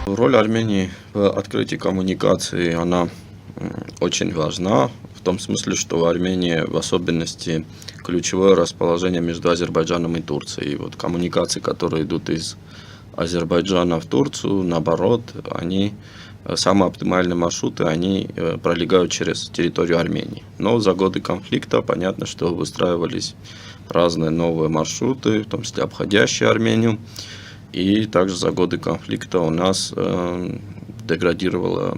Роль Армении в открытии коммуникации, она очень важна, в том смысле, что в Армении в особенности ключевое расположение между Азербайджаном и Турцией. И вот коммуникации, которые идут из Азербайджана в Турцию, наоборот, они самые оптимальные маршруты, они пролегают через территорию Армении. Но за годы конфликта понятно, что выстраивались разные новые маршруты, в том числе обходящие Армению. И также за годы конфликта у нас деградировала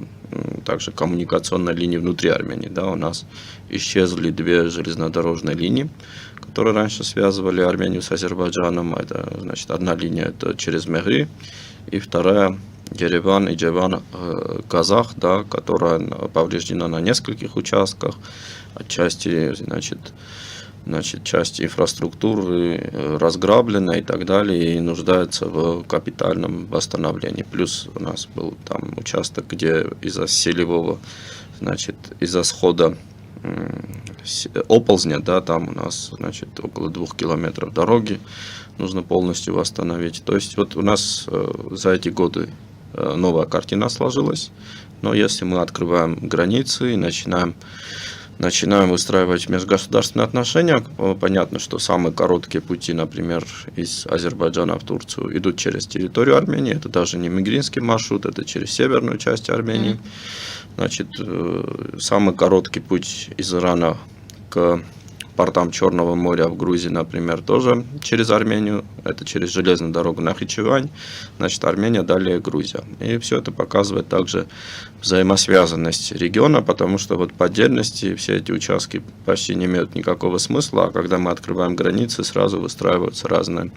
также коммуникационная линия внутри Армении. Да, у нас исчезли две железнодорожные линии, которые раньше связывали Армению с Азербайджаном. Это, значит, одна линия это через Мегри, и вторая Ереван и Джеван Казах, да, которая повреждена на нескольких участках, отчасти, часть инфраструктуры разграблена и так далее, и нуждается в капитальном восстановлении. Плюс у нас был там участок, где из-за селевого, из-за схода оползня, да, там у нас, около 2 километров дороги нужно полностью восстановить. То есть вот у нас за эти годы новая картина сложилась, но если мы открываем границы и начинаем выстраивать межгосударственные отношения, понятно, что самые короткие пути, например, из Азербайджана в Турцию идут через территорию Армении. Это даже не мигринский маршрут, это через северную часть Армении. Самый короткий путь из Ирана к портам Черного моря в Грузии, например, тоже через Армению. Это через железную дорогу Нахичевань. Армения, далее Грузия. И все это показывает также взаимосвязанность региона, потому что вот по отдельности все эти участки почти не имеют никакого смысла, а когда мы открываем границы, сразу выстраиваются разные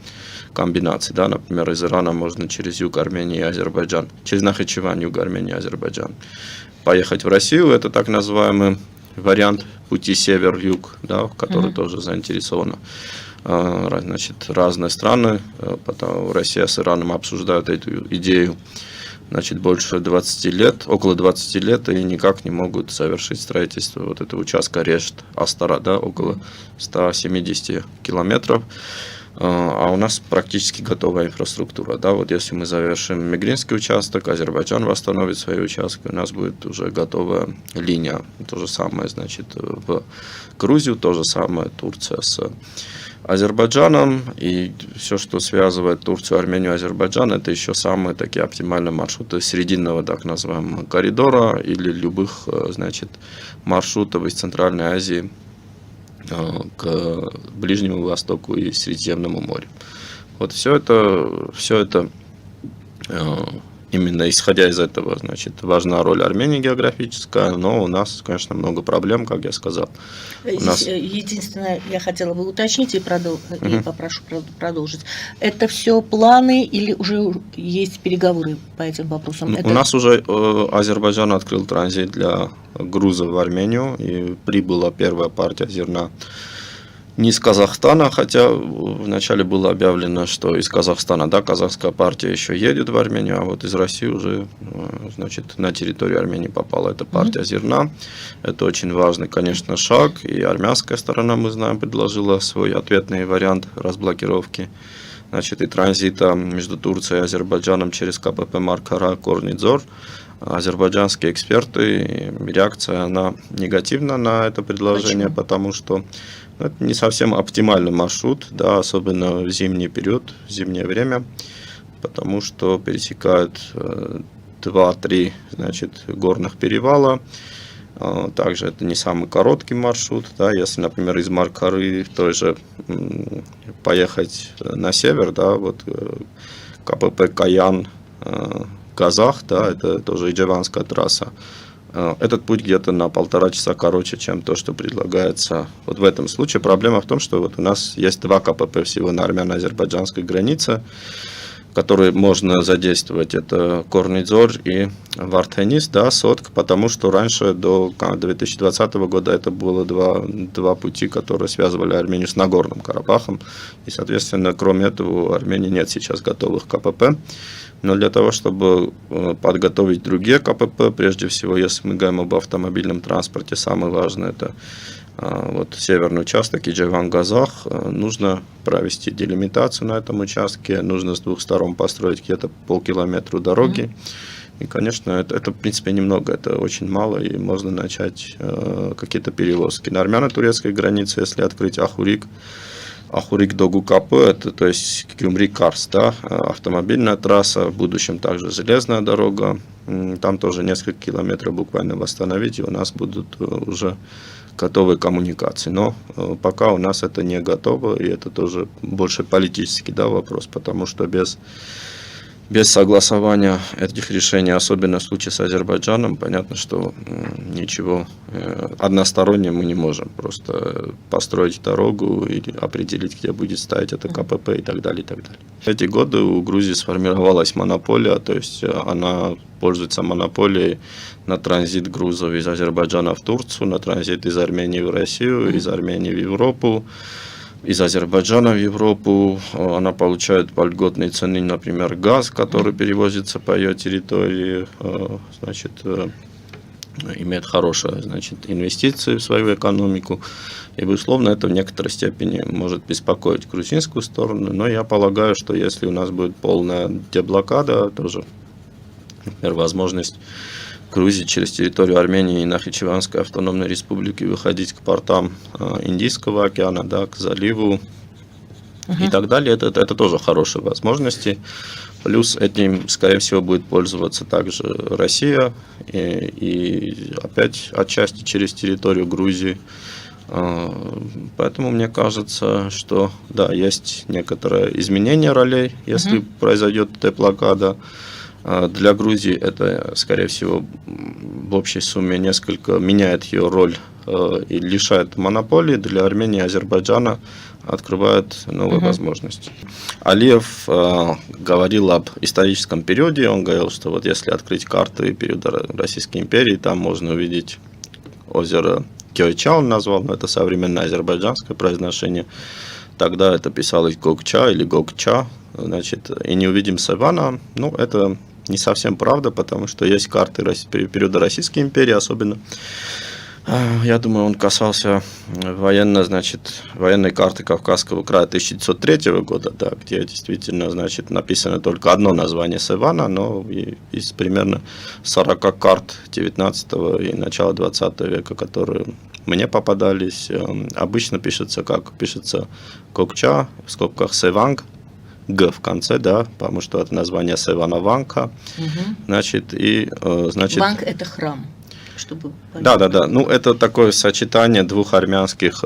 комбинации. Да? Например, из Ирана можно через юг Армении и Азербайджан, через Нахичевань, юг Армении и Азербайджан поехать в Россию. Это так называемый вариант пути север-юг, да, в который тоже заинтересованы разные страны. Потом Россия с Ираном обсуждают эту идею больше 20 лет, около 20 лет, и никак не могут совершить строительство вот этого участка Решт-Астара, да, около 170 километров. А у нас практически готовая инфраструктура. Да? Вот если мы завершим мигринский участок, Азербайджан восстановит свои участки, у нас будет уже готовая линия. То же самое, в Грузию, то же самое Турция с Азербайджаном. И все, что связывает Турцию, Армению, Азербайджан, это еще самые такие оптимальные маршруты срединного, так называемого, коридора или любых, маршрутов из Центральной Азии к Ближнему Востоку и Средиземному морю. Вот все это именно исходя из этого, важна роль Армении географическая, но у нас, конечно, много проблем, как я сказал. Единственное, я хотела бы уточнить и попрошу продолжить. Это все планы или уже есть переговоры по этим вопросам? У нас уже Азербайджан открыл транзит для грузов в Армению, и прибыла первая партия зерна не из Казахстана, хотя вначале было объявлено, что из Казахстана, да, казахская партия еще едет в Армению, а вот из России уже, на территорию Армении попала эта партия зерна. Это очень важный, конечно, шаг, и армянская сторона, мы знаем, предложила свой ответный вариант разблокировки, и транзита между Турцией и Азербайджаном через КПП Маркара, Корнидзор. Азербайджанские эксперты, реакция, она негативна на это предложение. Почему? Потому что это не совсем оптимальный маршрут, да, особенно в зимний период, в зимнее время, потому что пересекают 2-3, горных перевала. Также это не самый короткий маршрут, да, если, например, из Маркары тоже поехать на север, да, вот КПП Каян, Казах, да, это тоже иджеванская трасса. Этот путь где-то на 1,5 часа короче, чем то, что предлагается. Вот в этом случае проблема в том, что вот у нас есть 2 КПП всего на армяно-азербайджанской границе, которые можно задействовать. Это Корнидзор и Вартенис, да, Сотк, потому что раньше, до 2020 года, это было два пути, которые связывали Армению с Нагорным Карабахом. И, соответственно, кроме этого, у Армении нет сейчас готовых КПП. Но для того, чтобы подготовить другие КПП, прежде всего, если мы говорим об автомобильном транспорте, самое важное – это вот северный участок Иджеван-Газах, нужно провести делимитацию на этом участке, нужно с двух сторон построить где-то полкилометра дороги. И, конечно, это в принципе немного, это очень мало, и можно начать какие-то перевозки. На армяно-турецкой границе, если открыть Ахурик до Гукапы, это, то есть Гюмри-Карс, да, автомобильная трасса, в будущем также железная дорога, там тоже несколько километров буквально восстановить, и у нас будут уже готовые коммуникации. Но пока у нас это не готово, и это тоже больше политический, да, вопрос, потому что без согласования этих решений, особенно в случае с Азербайджаном, понятно, что ничего односторонне мы не можем. Просто построить дорогу или определить, где будет стоять это КПП и так далее, и так далее. В эти годы у Грузии сформировалась монополия, то есть она пользуется монополией на транзит грузов из Азербайджана в Турцию, на транзит из Армении в Россию, из Армении в Европу. Из Азербайджана в Европу. Она получает по льготной цене, например, газ, который перевозится по ее территории, значит, имеет хорошие, значит, инвестиции в свою экономику. И, безусловно, это в некоторой степени может беспокоить грузинскую сторону. Но я полагаю, что если у нас будет полная деблокада, тоже, например, возможность Грузии через территорию Армении и Нахичеванской автономной республики выходить к портам Индийского океана, да, к заливу и так далее. Это тоже хорошие возможности. Плюс этим, скорее всего, будет пользоваться также Россия и опять отчасти через территорию Грузии. Поэтому мне кажется, что да, есть некоторое изменение ролей, если произойдет деблокада. Для Грузии это, скорее всего, в общей сумме несколько меняет ее роль и лишает монополии. Для Армении и Азербайджана открывает новые возможности. Алиев говорил об историческом периоде. Он говорил, что вот если открыть карты периода Российской империи, там можно увидеть озеро Кёйча, он назвал, но это современное азербайджанское произношение. Тогда это писалось Гокча или Гокча, значит, и не увидим Севана. Ну, это не совсем правда, потому что есть карты периода Российской империи, особенно, я думаю, он касался военной карты Кавказского края 1903 года, да, где действительно, значит, написано только одно название Севана, но из примерно 40 карт 19 и начала 20 века, которые мне попадались, обычно пишется Кокча, в скобках Севанг, Г в конце, да, потому что это название Севана-Ванка, значит, и, значит... Ванг – это храм, чтобы... Да. Ну, это такое сочетание двух армянских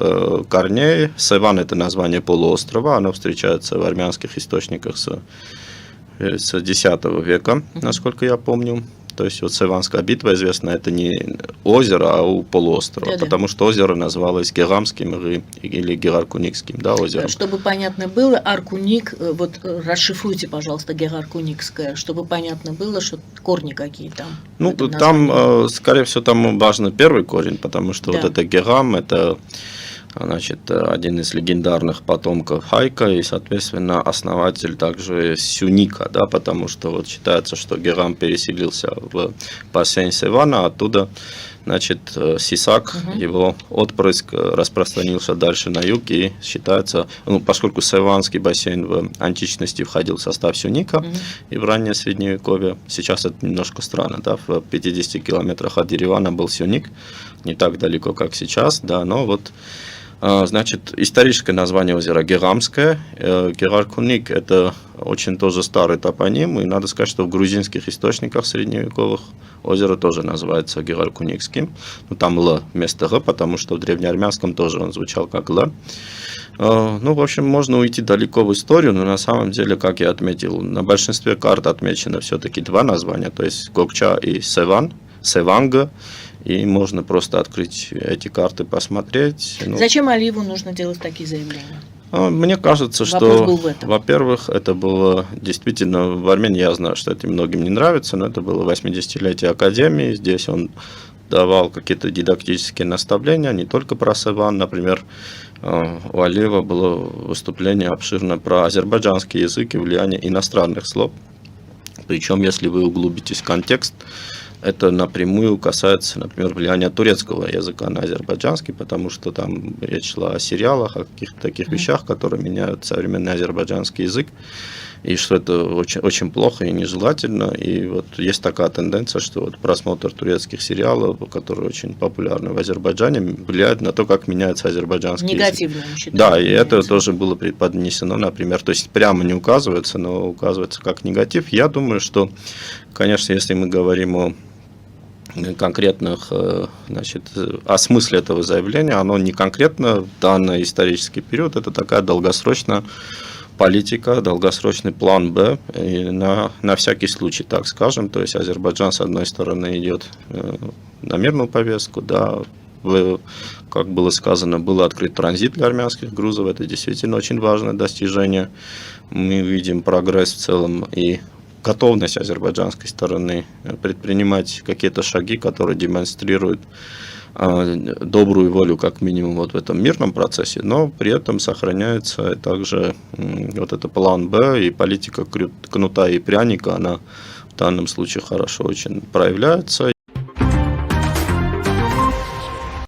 корней. Севан – это название полуострова, оно встречается в армянских источниках с X века, насколько я помню. То есть вот Севанская битва известна, это не озеро, а у полуострова, потому что озеро называлось Герамским или Гераркуникским, да, озером. Чтобы понятно было, Аркуник, вот расшифруйте, пожалуйста, Гераркуникское, чтобы понятно было, что корни какие там. Ну, там, скорее всего, там важен первый корень, потому что вот это Герам, это, значит, один из легендарных потомков Хайка и, соответственно, основатель также Сюника, да, потому что вот считается, что Герам переселился в бассейн Севана, оттуда, значит, Сисак, его отпрыск, распространился дальше на юг и считается, ну, поскольку Севанский бассейн в античности входил в состав Сюника и в раннее Средневековье, сейчас это немножко странно, да, в 50 километрах от Еревана был Сюник, не так далеко, как сейчас, да, но вот, значит, историческое название озера Герамское. Гераркуник – это очень тоже старый топоним, и надо сказать, что в грузинских источниках средневековых озеро тоже называется Гераркуникским. Ну, там Л вместо Г, потому что в древнеармянском тоже он звучал как Л. Ну, в общем, можно уйти далеко в историю, но на самом деле, как я отметил, на большинстве карт отмечено все-таки два названия, то есть Гокча и Севан, Севанга. И можно просто открыть эти карты, посмотреть. Зачем Алиеву нужно делать такие заявления? Мне кажется, что, во-первых, это было действительно, в Армении я знаю, что это многим не нравится, но это было 80-летие Академии. Здесь он давал какие-то дидактические наставления, не только про Севан. Например, у Алиева было выступление обширное про азербайджанский язык и влияние иностранных слов. Причем, если вы углубитесь в контекст, это напрямую касается, например, влияния турецкого языка на азербайджанский, потому что там речь шла о сериалах, о каких-то таких вещах, которые меняют современный азербайджанский язык, и что это очень, очень плохо и нежелательно. И вот есть такая тенденция, что вот просмотр турецких сериалов, которые очень популярны в Азербайджане, влияет на то, как меняется азербайджанский язык. Негативно, он считает, Да, и меняется. это тоже было преподнесено, например, то есть прямо не указывается, но указывается как негатив. Я думаю, что, конечно, если мы говорим о конкретных, значит, о смысле этого заявления, оно не конкретно в данный исторический период, это такая долгосрочная политика, долгосрочный план Б, и на всякий случай, так скажем. То есть Азербайджан, с одной стороны, идет на мирную повестку, да, как было сказано, был открыт транзит для армянских грузов, это действительно очень важное достижение. Мы видим прогресс в целом и готовность азербайджанской стороны предпринимать какие-то шаги, которые демонстрируют добрую волю, как минимум, вот в этом мирном процессе, но при этом сохраняется также вот это план Б, и политика кнута и пряника, она в данном случае хорошо очень проявляется.